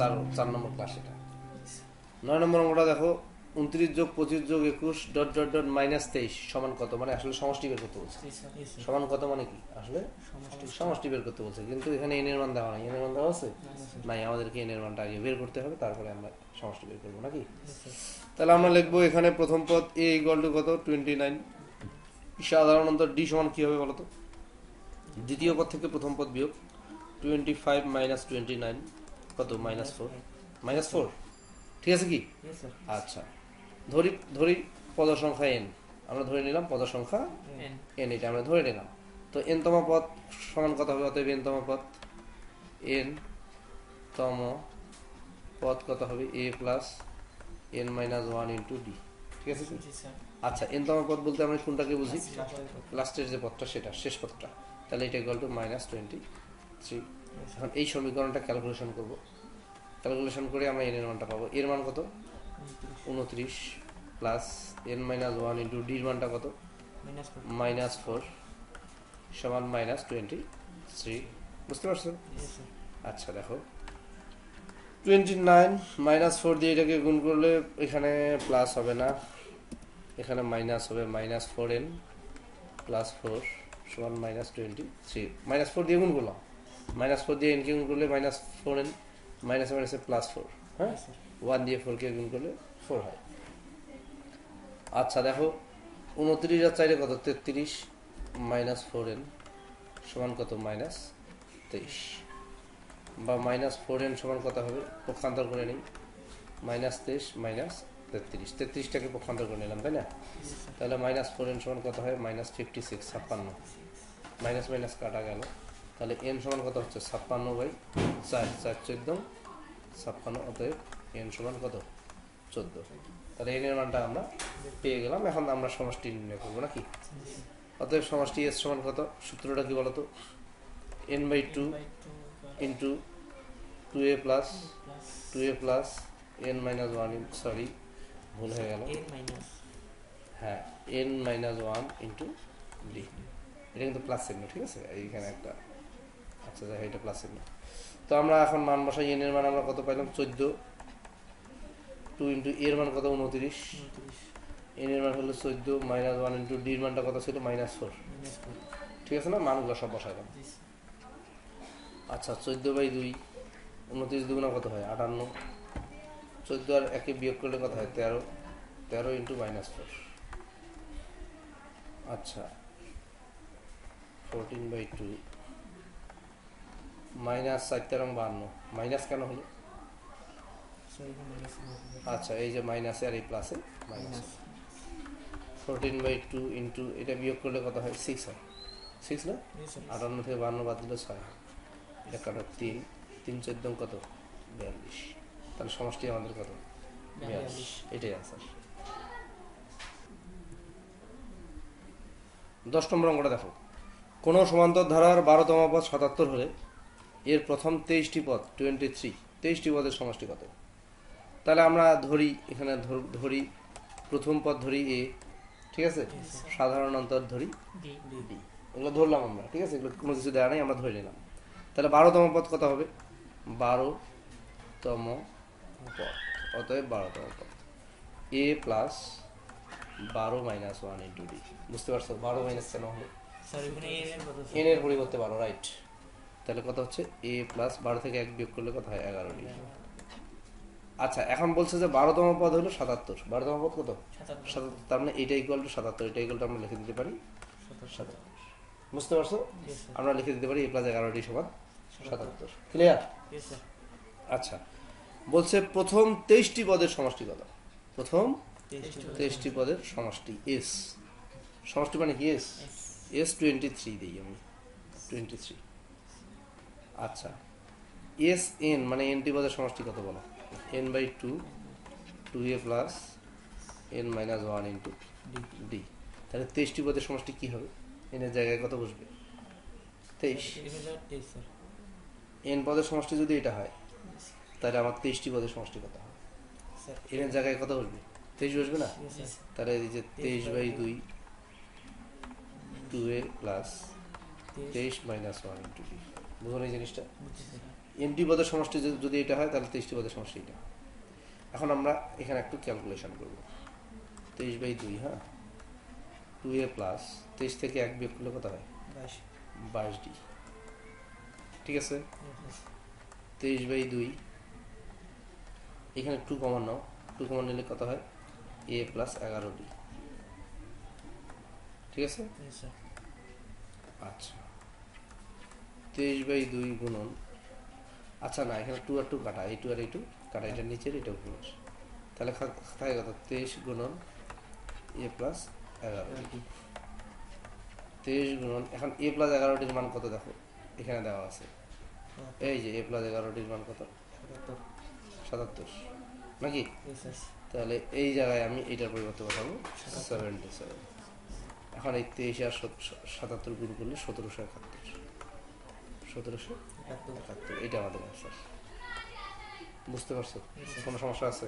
চার চার নম্বর ক্লাস এটা। 9 নম্বর অঙ্কটা দেখো, 29 যোগ 25 যোগ 21 ডট ডট ডট মাইনাস 23 সমান কত, মানে আসলে সমষ্টি বের করতে বলছে। সমান কত মানে কি আসলে সমষ্টি বের করতে বলছে, কিন্তু এখানে এন এর মান দেওয়া নাই। এন এর মান দেওয়া আছে নাই, আমাদেরকে এন এর মানটা আগে বের করতে হবে, তারপরে আমরা সমষ্টি বের করবো নাকি। তাহলে আমরা লিখবো এখানে প্রথম পদ এ ইকুয়াল টু কত 29, সাধারণত ডি সমান কি হবে বলতো, দ্বিতীয় পদ থেকে প্রথম পদ বিয়োগ 25 মাইনাস 29 কত -4 ঠিক আছে কি। আচ্ছা ধরি পদ সংখ্যা এন, আমরা ধরে নিলাম পদ সংখ্যা এন, এটা আমরা ধরে নিলাম। তো এন তম পদ সমান কত হবে, অতএব এন তম পদ কত হবে a plus n minus 1 into d, ঠিক আছে কি। আচ্ছা এন তম পদ বলতে আমরা কোনটাকে বুঝি, লাস্টের যে পদটা সেটা, শেষ পদটা। তাহলে এটা ইকুয়াল টু -23। এখন এই সমীকরণটা ক্যালকুলেশন করব, ক্যালকুলেশন করে আমরা এন এর মানটা পাবো। এর মান কত 29 প্লাস এন মাইনাস 1 ইন্টু ডির মানটা কত -4 সমান -23, বুঝতে পারছো। আচ্ছা দেখো 29 -4 দিয়ে এটাকে গুণ করলে এখানে প্লাস হবে না, এখানে মাইনাস হবে, -4n প্লাস 4 সমান -23। -4 দিয়ে গুণ করলাম, -4 দিয়ে এনকে গুণ করলে -4n, মাইনাস মাইনাসে +4, হ্যাঁ 1 দিয়ে 4 কে গুণ করলে 4 হয়। আচ্ছা দেখো 29 আর 4 কত 33 -4n সমান কত -23, বা -4n সমান কত হবে, পক্ষান্তর করে নিই, -23 -33টাকে পক্ষান্তর করে নিলাম তাই না। তাহলে -4n সমান কত হয় -56 56, মাইনাস মাইনাস কাটা গেল, তাহলে n সমান কত হচ্ছে 56/4, 4 14 56, অতএব n সমান কত 14। তাহলে n এর মানটা আমরা পেয়ে গেলাম। এখন আমরা সমষ্টি নির্ণয় করবো নাকি। অতএব সমষ্টি s সমান কত, সূত্রটা কি বলতো, n/2 into 2a plus n minus 1, sorry ভুল হয়ে গেল, হ্যাঁ n-1 ইন্টু ডি, এটা কিন্তু প্লাস চিহ্ন, ঠিক আছে এইখানে একটা, আচ্ছা যাই এটা প্লাস চিহ্ন। তো আমরা এখন মান বসাই, এন এর মান আমরা কত পাইলাম 14, 2 ইন্টু এর মান কত 29, এন এর মান হলো 14 -1 ইন্টু ডির মানটা কত ছিল -4, ঠিক আছে না, মানগুলো সব বসাইলাম। আচ্ছা 14/2, 29 দুগুণা কত হয় 58, 14 আর একে বিয়োগ করলে কত হয় 13 ইন্টু -4, আচ্ছা 14/2 মাইনাস 4 মাইনাস কেন হলো, আচ্ছা এই যে মাইনাসে আর এই প্লাসে মাইনাস, 14/2 ইন্টু এটা বিয়োগ করলে কত হয় 6 হয়, 6 না, 58 থেকে 52 বাদ দিলে 6 হয়, এটা কাটা 3 14 কত 42, তাহলে সমষ্টি আমাদের কত 42, এটাই আনসার। 10 নম্বর অঙ্কটা দেখো, কোন সমান্তর ধারার 12তম পদ 77 হলে এর প্রথম 23টি পদ 23টি পদের সমষ্টি কত। তাহলে আমরা ধরি এখানে ধরি প্রথম পদ ধরি এ, ঠিক আছে, সাধারণ অন্তর ধরি ডি, এগুলো ধরলাম আমরা, ঠিক আছে, এগুলো কোনো কিছু দেওয়া নেই, আমরা ধরে নিলাম। তাহলে 12তম পদ কত হবে 12তম পদ, অতএব 12তম পদ এ প্লাস 12 মাইনাস 1 ইন্টু ডি, বুঝতে পারছো 12 মাইনাস কেন হলো, এন এর পরিবর্তে 12, রাইট। তাহলে কত হচ্ছে এ প্লাস 12 থেকে 1 বিয়োগ করলে কত হয় 11 ডি। আচ্ছা এখন বলছে যে 12তম পদ হলো 77, 12তম পদ কত 77, তার মানে এটা ইকুয়াল টু 77, এটা ইকুয়াল টু আমরা লিখে দিতে পারি 77, বুঝতে পারছো, আমরা লিখে দিতে পারি a প্লাস 11 ডি সমান 77, ক্লিয়ার। আচ্ছা বলছে প্রথম 23টি পদের সমষ্টি কত, প্রথম 23টি পদের সমষ্টি এস, সমষ্টি মানে কি এস, এস 23 দিই আমি 23। আচ্ছা এস এন মানে এনটি পদের সমষ্টি কত বলো, n/2 2a plus n minus 1 into D. তাহলে 23টি পদের সমষ্টি কি হবে, এন এর জায়গায় কত বসবে 23, এন পদের সমষ্টি যদি এটা হয় তাহলে আমার 23টি পদের সমষ্টি কত হবে, এন এর জায়গায় কত বসবে 23 বসবে না, তাহলে এই যে 23/2 2a plus 23 minus 1 into D, বুঝুন এই জিনিসটা। এনটি পদের সমষ্টি যদি এটা হয় তাহলে 23টি পদের সমষ্টি এটা। এখন আমরা এখানে একটু ক্যালকুলেশন করব। 23/2, হ্যাঁ, 2a প্লাস 23 থেকে 1 বিয়োগ করলে কত হয়? 22d। ঠিক আছে, 23/2, এখানে 2 কমন নাও, 2 কমন নিলে কত হয়? a plus 11d। ঠিক আছে, আচ্ছা 23/2 গুণন, আচ্ছা না এখানে 2 আর 2 কাটা, এই 2 আর এই 2 কাটা, এটার নিচের এটাও গুণ আসে, তাহলে থাকে কত? 23 গুণন a প্লাস 11d। 23 গুণন, এখন a প্লাস 11ডির মান কত দেখো, এখানে দেওয়া আছে, এই যে a প্লাস 11ডির মান কত? 77 নাকি? তাহলে এই জায়গায় আমি এইটার পরিবর্তে বসাবো 77। এখন এই 23 আর 77 গুণ করলে 1771। 1771, এটা আমাদের অ্যান্সার। বুঝতে পারছো? কোনো সমস্যা আছে?